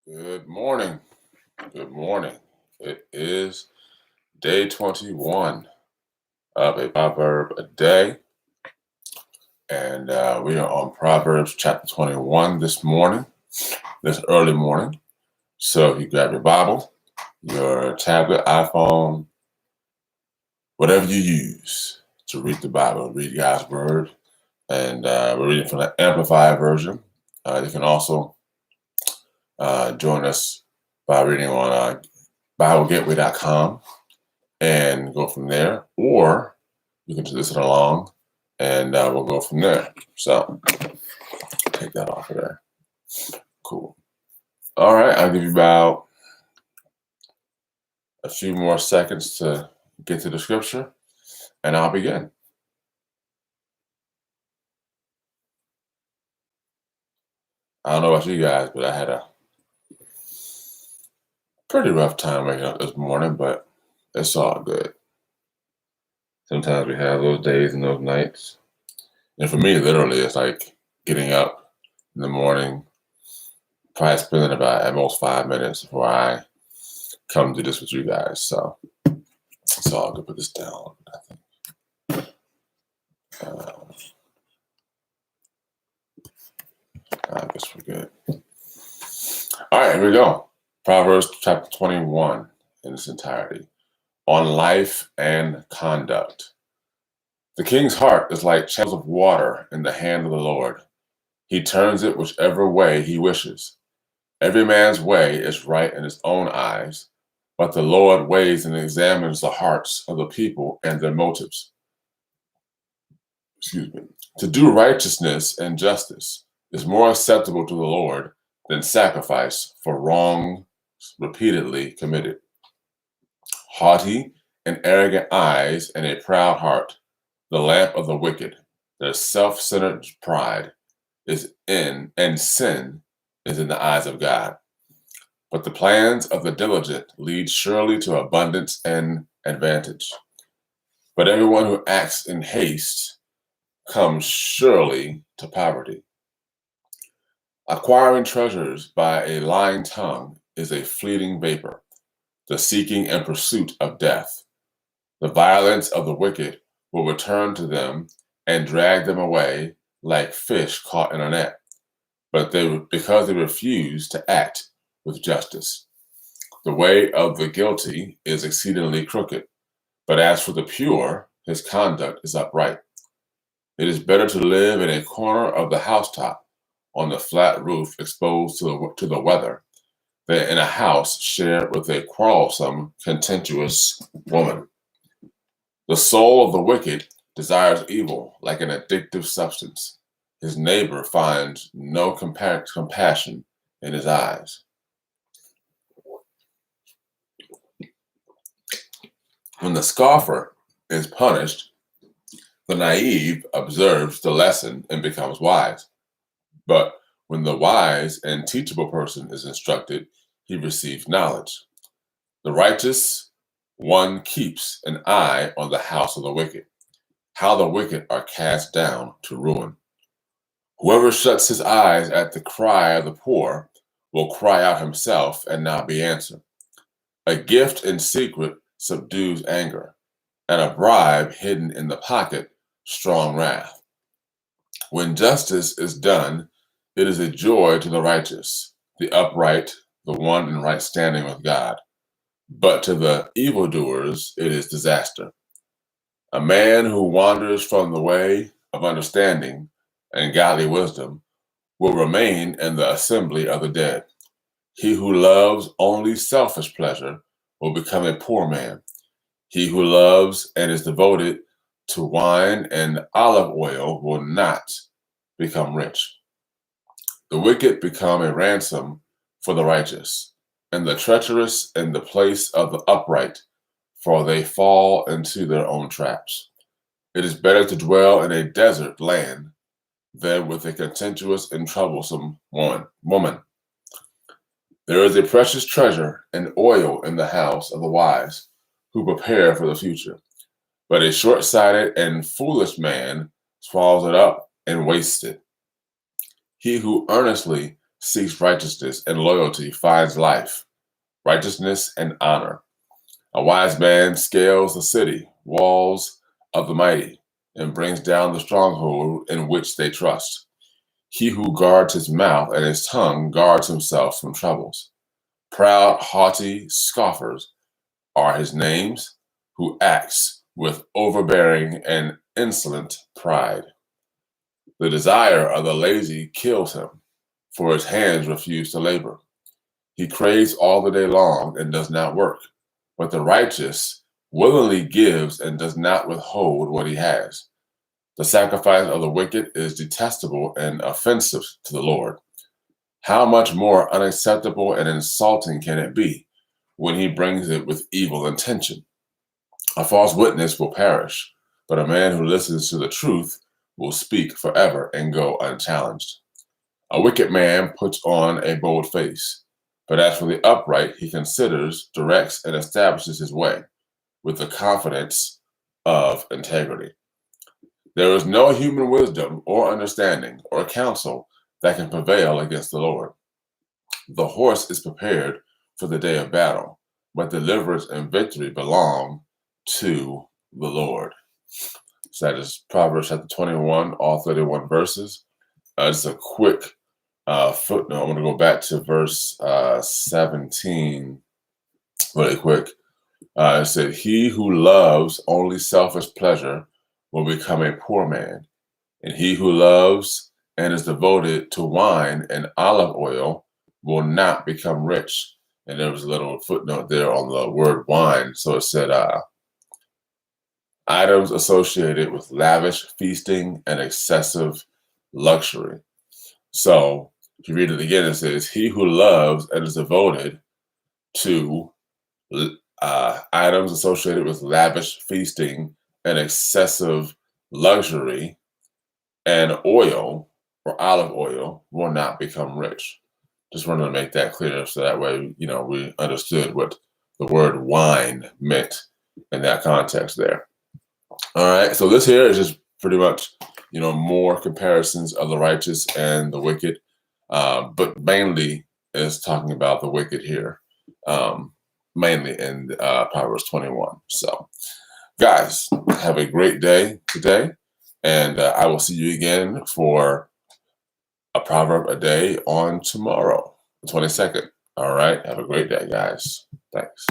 Good morning. Good morning. It is day 21 of a proverb a day, and we are on Proverbs chapter 21 this morning, this early morning. So if you grab your Bible, your tablet, iPhone, whatever you use to read the Bible, read God's Word, and we're reading from the Amplified version. You can also join us by reading on BibleGateway.com and go from there, or you can just listen along and we'll go from there. So take that off of there. Cool. All right, I'll give you about a few more seconds to get to the scripture and I'll begin. I don't know about you guys, but I had a pretty rough time waking up this morning, but it's all good. Sometimes we have those days and those nights. And for me, literally, it's like getting up in the morning, probably spending about at most 5 minutes before I come do this with you guys. So I'll go put this down. I think. I guess we're good. All right, here we go. Proverbs chapter 21 in its entirety. On life and conduct. The king's heart is like channels of water in the hand of the Lord. He turns it whichever way he wishes. Every man's way is right in his own eyes, but the Lord weighs and examines the hearts of the people and their motives. To do righteousness and justice is more acceptable to the Lord than sacrifice for wrongs repeatedly committed. Haughty and arrogant eyes and a proud heart, the lamp of the wicked, their self-centered pride is in, and sin is in the eyes of God. But the plans of the diligent lead surely to abundance and advantage. But everyone who acts in haste comes surely to poverty. Acquiring treasures by a lying tongue is a fleeting vapor, the seeking and pursuit of death. The violence of the wicked will return to them and drag them away like fish caught in a net, because they refuse to act with justice. The way of the guilty is exceedingly crooked, but as for the pure, his conduct is upright. It is better to live in a corner of the housetop on the flat roof exposed to the weather than in a house shared with a quarrelsome, contentious woman. The soul of the wicked desires evil like an addictive substance. His neighbor finds no compassion in his eyes. When the scoffer is punished, the naive observes the lesson and becomes wise. But when the wise and teachable person is instructed, he receives knowledge. The righteous one keeps an eye on the house of the wicked. How the wicked are cast down to ruin. Whoever shuts his eyes at the cry of the poor will cry out himself and not be answered. A gift in secret subdues anger, and a bribe hidden in the pocket, strong wrath. When justice is done, it is a joy to the righteous, the upright, the one in right standing with God. But to the evildoers, it is disaster. A man who wanders from the way of understanding and godly wisdom will remain in the assembly of the dead. He who loves only selfish pleasure will become a poor man. He who loves and is devoted to wine and olive oil will not become rich. The wicked become a ransom for the righteous, and the treacherous in the place of the upright, for they fall into their own traps. It is better to dwell in a desert land than with a contentious and troublesome woman. There is a precious treasure and oil in the house of the wise, who prepare for the future. But a short-sighted and foolish man swallows it up and wastes it. He who earnestly seeks righteousness and loyalty finds life, righteousness and honor. A wise man scales the city, walls of the mighty, and brings down the stronghold in which they trust. He who guards his mouth and his tongue guards himself from troubles. Proud, haughty scoffers are his names, who acts with overbearing and insolent pride. The desire of the lazy kills him, for his hands refuse to labor. He craves all the day long and does not work, but the righteous willingly gives and does not withhold what he has. The sacrifice of the wicked is detestable and offensive to the Lord. How much more unacceptable and insulting can it be when he brings it with evil intention? A false witness will perish, but a man who listens to the truth will speak forever and go unchallenged. A wicked man puts on a bold face, but as for the upright, he considers, directs, and establishes his way with the confidence of integrity. There is no human wisdom or understanding or counsel that can prevail against the Lord. The horse is prepared for the day of battle, but deliverance and victory belong to the Lord. So that is Proverbs chapter 21, all 31 verses. Just a quick footnote. I'm going to go back to verse 17 really quick. It said, "He who loves only selfish pleasure will become a poor man, and he who loves and is devoted to wine and olive oil will not become rich." And there was a little footnote there on the word wine. So it said, items associated with lavish feasting and excessive luxury. So if you read it again, it says, "He who loves and is devoted to items associated with lavish feasting and excessive luxury and oil or olive oil will not become rich." Just wanted to make that clear so that way, we understood what the word wine meant in that context there. All right, so this here is just pretty much, more comparisons of the righteous and the wicked, but mainly is talking about the wicked here, mainly in Proverbs 21. So, guys, have a great day today, and I will see you again for a proverb a day on tomorrow, the 22nd. All right, have a great day, guys. Thanks.